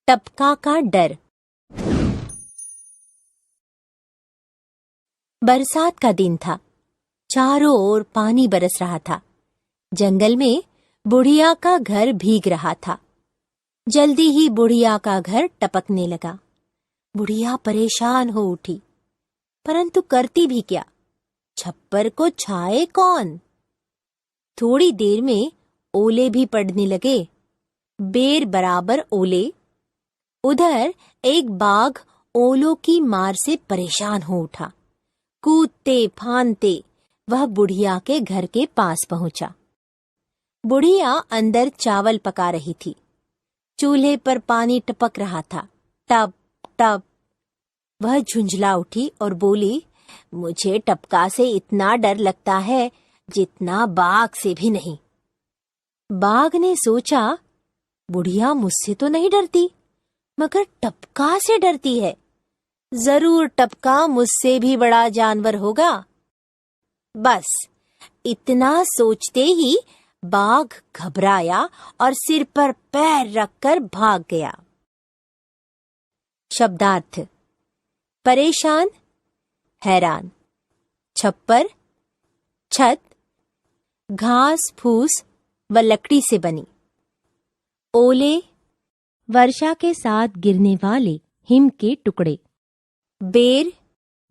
टपका का डर। बरसात का दिन था। चारों ओर पानी बरस रहा था। जंगल में बुढ़िया का घर भीग रहा था। जल्दी ही बुढ़िया का घर टपकने लगा। बुढ़िया परेशान हो उठी, परंतु करती भी क्या? छप्पर को छाए कौन? थोड़ी देर में ओले भी पड़ने लगे, बेर बराबर ओले। उधर एक बाघ ओलों की मार से परेशान हो उठा। कूदते फांदते वह बुढ़िया के घर के पास पहुंचा। बुढ़िया अंदर चावल पका रही थी। चूल्हे पर पानी टपक रहा था, टप टप। वह झुंझला उठी और बोली, मुझे टपका से इतना डर लगता है जितना बाघ से भी नहीं। बाघ ने सोचा, बुढ़िया मुझसे तो नहीं डरती, मगर टपका से डरती है। जरूर टपका मुझसे भी बड़ा जानवर होगा। बस इतना सोचते ही बाघ घबराया और सिर पर पैर रखकर भाग गया। शब्दार्थ: परेशान, हैरान। छप्पर, छत, घास फूस व लकड़ी से बनी। ओले, वर्षा के साथ गिरने वाले हिम के टुकड़े। बेर,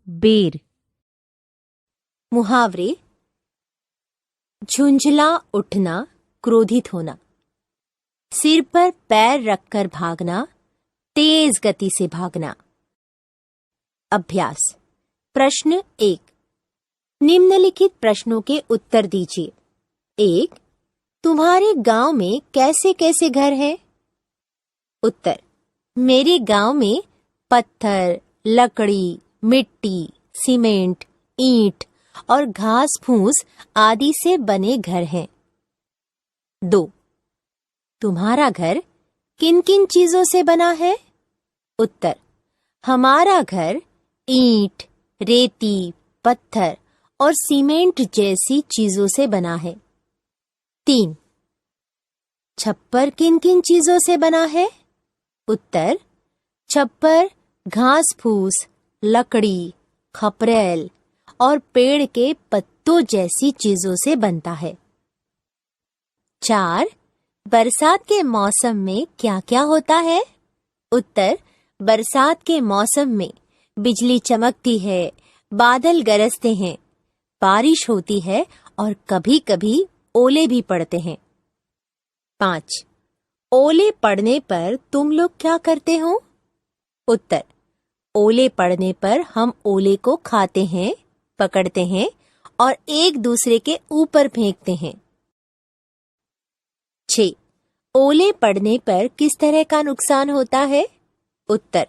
बेर। मुहावरे: झुंझला उठना, क्रोधित होना। सिर पर पैर रखकर भागना, तेज गति से भागना। अभ्यास। प्रश्न 1। निम्नलिखित प्रश्नों के उत्तर दीजिए। 1. तुम्हारे गांव में कैसे कैसे घर हैं? उत्तर: मेरे गांव में पत्थर, लकड़ी, मिट्टी, सीमेंट, ईंट और घास फूस आदि से बने घर हैं। 2. तुम्हारा घर किन किन चीजों से बना है? उत्तर: हमारा घर ईंट, रेती, पत्थर और सीमेंट जैसी चीजों से बना है। 3. छप्पर किन किन चीजों से बना है? उत्तर: छप्पर घास फूस, लकड़ी, खपरेल और पेड़ के पत्तों जैसी चीजों से बनता है। 4. बरसात के मौसम में क्या क्या होता है? उत्तर: बरसात के मौसम में बिजली चमकती है, बादल गरजते हैं, बारिश होती है और कभी-कभी ओले भी पड़ते हैं। 5. ओले पड़ने पर तुम लोग क्या करते हो? उत्तर: ओले पड़ने पर हम ओले को खाते हैं, पकड़ते हैं और एक दूसरे के ऊपर फेंकते हैं। 6. ओले पड़ने पर किस तरह का नुकसान होता है? उत्तर: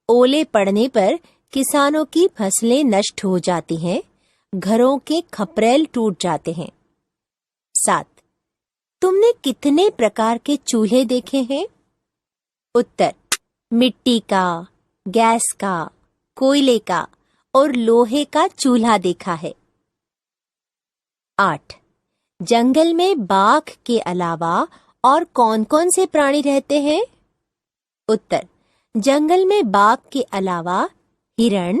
ओले पड़ने पर किसानों की फसलें नष्ट हो जाती हैं, घरों के खपरेल टूट जाते हैं। 7. तुमने कितने प्रकार के चूल्हे देखे हैं? उत्तर: मिट्टी का, गैस का, कोयले का और लोहे का चूल्हा देखा है। 8. जंगल में बाघ के अलावा और कौन-कौन से प्राणी रहते हैं? उत्तर: जंगल में बाघ के अलावा हिरण,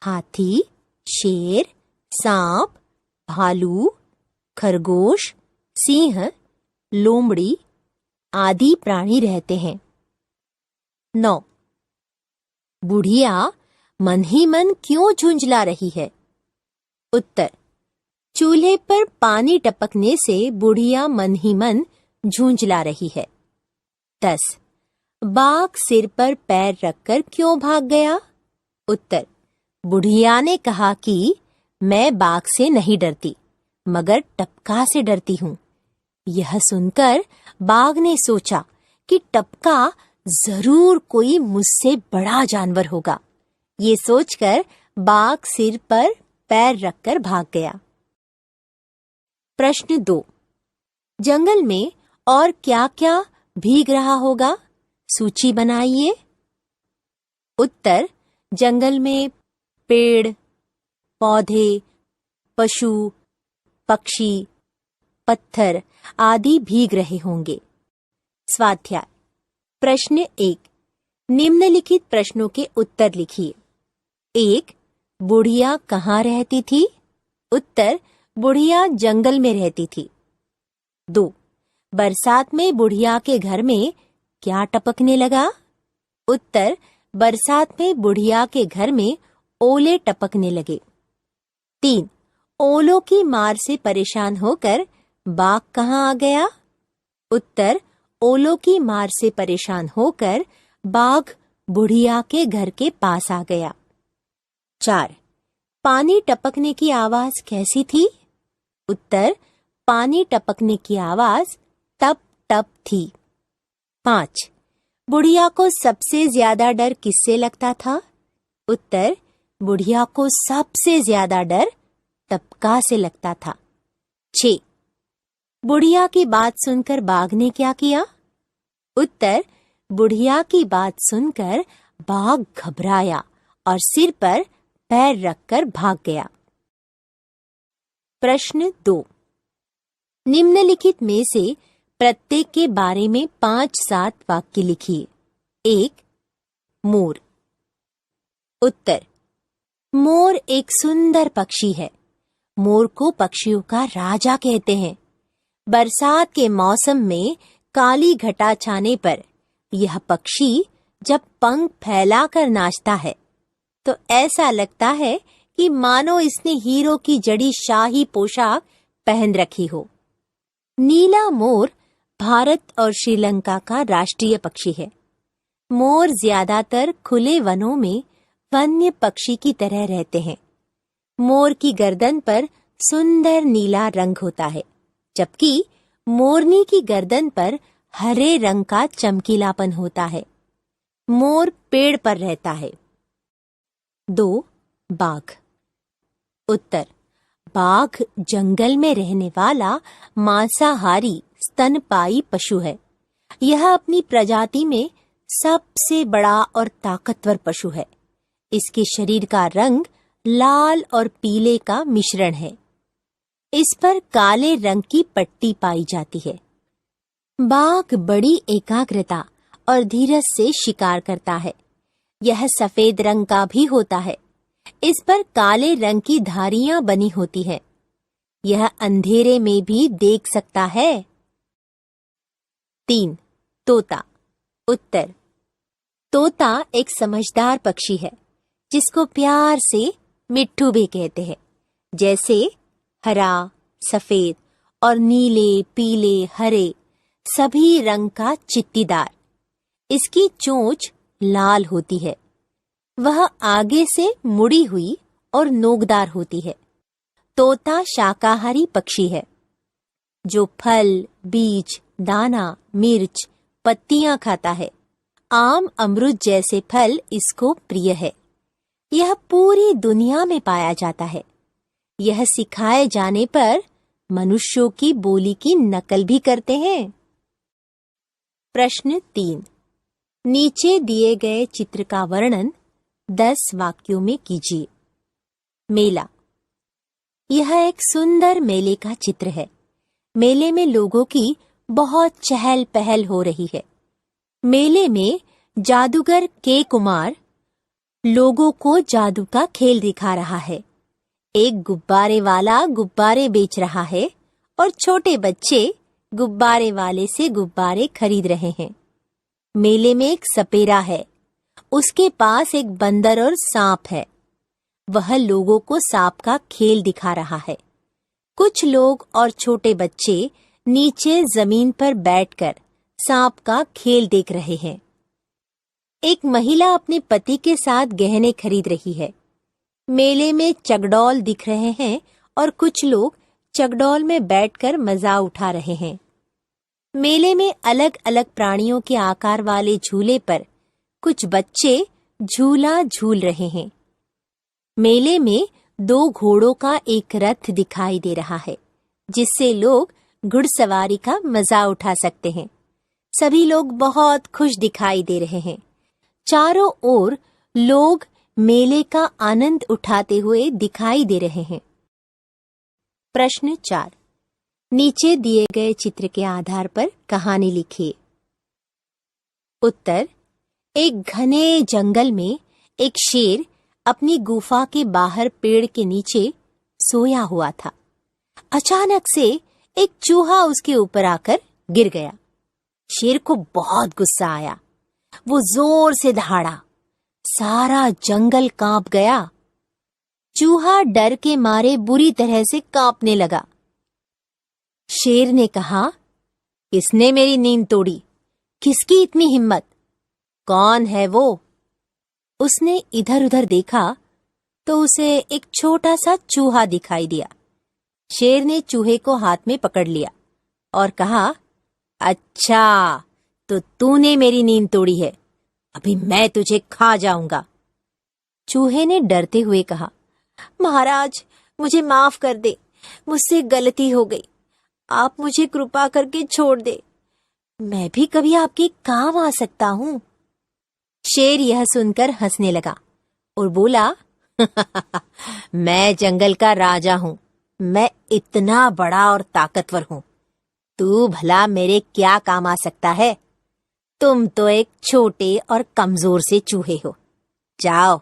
हाथी, शेर, सांप, भालू, खरगोश, सिंह, लोमड़ी आदि प्राणी रहते हैं। 9. बुढ़िया मन ही मन क्यों झुंझला रही है? उत्तर: चूल्हे पर पानी टपकने से बुढ़िया मन ही मन झुंझला रही है। 10. बाघ सिर पर पैर रखकर क्यों भाग गया? उत्तर: बुढ़िया ने कहा कि मैं बाघ से नहीं डरती, मगर टपका से डरती हूँ। यह सुनकर बाघ ने सोचा कि टपका जरूर कोई मुझसे बड़ा जानवर होगा। ये सोचकर बाघ सिर पर पैर रखकर भाग गया। प्रश्न 2. जंगल में और क्या-क्या भीग रहा होगा? सूची बनाइए। उत्तर: जंगल में पेड़, पौधे, पशु, पक्षी, पत्थर आदि भीग रहे होंगे। स्वाध्याय। प्रश्न 1. निम्नलिखित प्रश्नों के उत्तर लिखिए। 1. बुढ़िया कहाँ रहती थी? उत्तर, बुढ़िया जंगल में रहती थी। 2. बरसात में बुढ़िया के घर में क्या टपकने लगा? उत्तर, बरसात में बुढ़िया के घर में ओले टपकने लगे। 3. ओलों की मार से परेशान होकर बाघ कहाँ आ गया? उत्तर, ओलों की मार से परेशान होकर बाघ बुढ़िया के घर के पास आ गया। 4. पानी टपकने की आवाज कैसी थी? उत्तर, पानी टपकने की आवाज टप टप थी। 5. बुढ़िया को सबसे ज्यादा डर किससे लगता था? उत्तर, बुढ़िया को सबसे ज्यादा डर टपका से लगता था। 6. बुढ़िया की बात सुनकर बाघ ने क्या किया? उत्तर, बुढ़िया की बात सुनकर बाघ घबराया और सिर पर पैर रखकर भाग गया। प्रश्न 2. निम्नलिखित में से प्रत्येक के बारे में 5-7 वाक्य लिखिए। 1. मोर। उत्तर, मोर एक सुंदर पक्षी है। मोर को पक्षियों का राजा कहते हैं। बरसात के मौसम में काली घटा छाने पर यह पक्षी जब पंख फैलाकर नाचता है तो ऐसा लगता है कि मानो इसने हीरो की जड़ी शाही पोशाक पहन रखी हो। नीला मोर भारत और श्रीलंका का राष्ट्रीय पक्षी है। मोर ज्यादातर खुले वनों में वन्य पक्षी की तरह रहते हैं। मोर की गर्दन पर सुंदर नीला रंग होता है, जबकि मोरनी की गर्दन पर हरे रंग का चमकीलापन होता है। मोर पेड़ पर रहता है। 2. बाघ। उत्तर, बाघ जंगल में रहने वाला मांसाहारी स्तनपायी पशु है। यह अपनी प्रजाति में सबसे बड़ा और ताकतवर पशु है। इसके शरीर का रंग लाल और पीले का मिश्रण है। इस पर काले रंग की पट्टी पाई जाती है। बाघ बड़ी एकाग्रता और धीरज से शिकार करता है। यह सफेद रंग का भी होता है। इस पर काले रंग की धारियां बनी होती हैं। यह अंधेरे में भी देख सकता है। 3. तोता। उत्तर, तोता एक समझदार पक्षी है जिसको प्यार से मिट्ठू भी कहते हैं। जैसे हरा, सफेद और नीले, पीले, हरे सभी रंग का चित्तीदार। इसकी चोंच लाल होती है। वह आगे से मुड़ी हुई और नोकदार होती है। तोता शाकाहारी पक्षी है जो फल, बीज, दाना, मिर्च, पत्तियां खाता है। आम, अमरूद जैसे फल इसको प्रिय है। यह पूरी दुनिया में पाया जाता है। यह सिखाए जाने पर मनुष्यों की बोली की नकल भी करते हैं। प्रश्न 3. नीचे दिए गए चित्र का वर्णन 10 वाक्यों में कीजिए। मेला। यह एक सुंदर मेले का चित्र है। मेले में लोगों की बहुत चहल पहल हो रही है। मेले में जादूगर के कुमार लोगों को जादू का खेल दिखा रहा है। एक गुब्बारे वाला गुब्बारे बेच रहा है और छोटे बच्चे गुब्बारे वाले से गुब्बारे खरीद रहे हैं। मेले में एक सपेरा है। उसके पास एक बंदर और सांप है। वह लोगों को सांप का खेल दिखा रहा है। कुछ लोग और छोटे बच्चे नीचे जमीन पर बैठकर सांप का खेल देख रहे हैं। एक महिला अपने पति के साथ गहने खरीद रही है। मेले में चगडौल दिख रहे हैं और कुछ लोग चगडौल में बैठकर मजा उठा रहे हैं। मेले में अलग अलग प्राणियों के आकार वाले झूले पर कुछ बच्चे झूला झूल रहे हैं। मेले में 2 घोड़ों का एक रथ दिखाई दे रहा है जिससे लोग घुड़सवारी का मजा उठा सकते हैं। सभी लोग बहुत खुश दिखाई दे रहे हैं। चारों ओर लोग मेले का आनंद उठाते हुए दिखाई दे रहे हैं। प्रश्न 4. नीचे दिए गए चित्र के आधार पर कहानी लिखिए। उत्तर, एक घने जंगल में एक शेर अपनी गुफा के बाहर पेड़ के नीचे सोया हुआ था। अचानक से एक चूहा उसके ऊपर आकर गिर गया। शेर को बहुत गुस्सा आया। वो जोर से दहाड़ा। सारा जंगल कांप गया। चूहा डर के मारे बुरी तरह से कांपने लगा। शेर ने कहा, किसने मेरी नींद तोड़ी? किसकी इतनी हिम्मत? कौन है वो? उसने इधर उधर देखा तो उसे एक छोटा सा चूहा दिखाई दिया। शेर ने चूहे को हाथ में पकड़ लिया और कहा, अच्छा, तो तूने मेरी नींद तोड़ी है। अभी मैं तुझे खा जाऊंगा। चूहे ने डरते हुए कहा, महाराज, मुझे माफ कर दे। मुझसे गलती हो गई। आप मुझे कृपा करके छोड़ दे। मैं भी कभी आपके काम आ सकता हूँ। शेर यह सुनकर हंसने लगा और बोला, मैं जंगल का राजा हूँ। मैं इतना बड़ा और ताकतवर हूँ। तू भला मेरे क्या काम आ सकता है? तुम तो एक छोटे और कमजोर से चूहे हो। जाओ,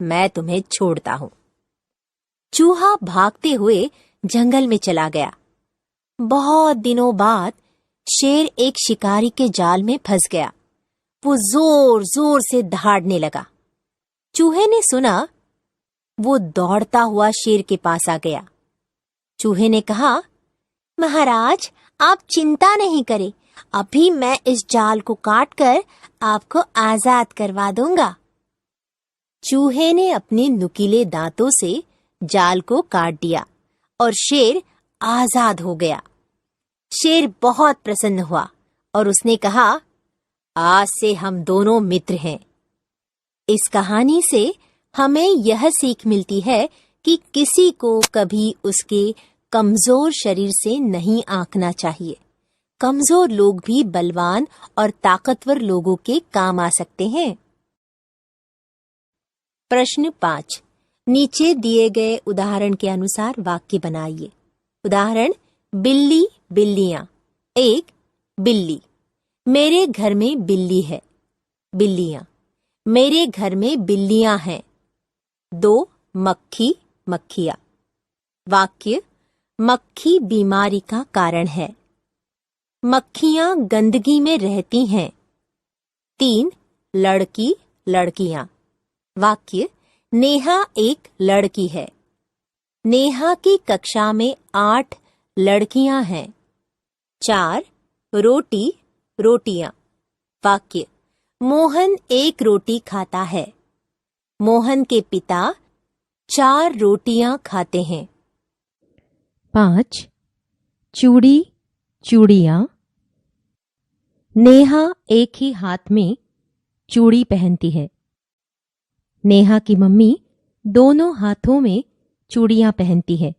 मैं तुम्हें छोड़ता हूँ। चूहा भागते हुए जंगल में चला गया। बहुत दिनों बाद शेर एक शिकारी के जाल में फंस गया। वो जोर जोर से दहाड़ने लगा। चूहे ने सुना। वो दौड़ता हुआ शेर के पास आ गया। चूहे ने कहा, महाराज, आप चिंता नहीं करें। अभी मैं इस जाल को काटकर आपको आजाद करवा दूंगा। चूहे ने अपने नुकीले दांतों से जाल को काट दिया और शेर आजाद हो गया। शेर बहुत प्रसन्न हुआ और उसने कहा, आज से हम दोनों मित्र हैं। इस कहानी से हमें यह सीख मिलती है कि किसी को कभी उसके कमजोर शरीर से नहीं आंकना चाहिए। कमजोर लोग भी बलवान और ताकतवर लोगों के काम आ सकते हैं। प्रश्न 5। नीचे दिए गए उदाहरण के अनुसार वाक्य बनाइए। उदाहरण, बिल्ली बिल्लियां। 1. बिल्ली, मेरे घर में बिल्ली है। बिल्लियां, मेरे घर में बिल्लियां हैं। 2. मक्खी मक्खियां। वाक्य, मक्खी बीमारी का कारण है। मक्खियां गंदगी में रहती हैं। 3. लड़की लड़कियां। वाक्य, नेहा एक लड़की है। नेहा की कक्षा में 8 लड़कियां हैं। 4. रोटी रोटियां। वाक्य, मोहन एक रोटी खाता है। मोहन के पिता 4 रोटियां खाते हैं। 5. चूड़ी चूड़ियां। नेहा एक ही हाथ में चूड़ी पहनती है। नेहा की मम्मी दोनों हाथों में चूड़ियां पहनती है।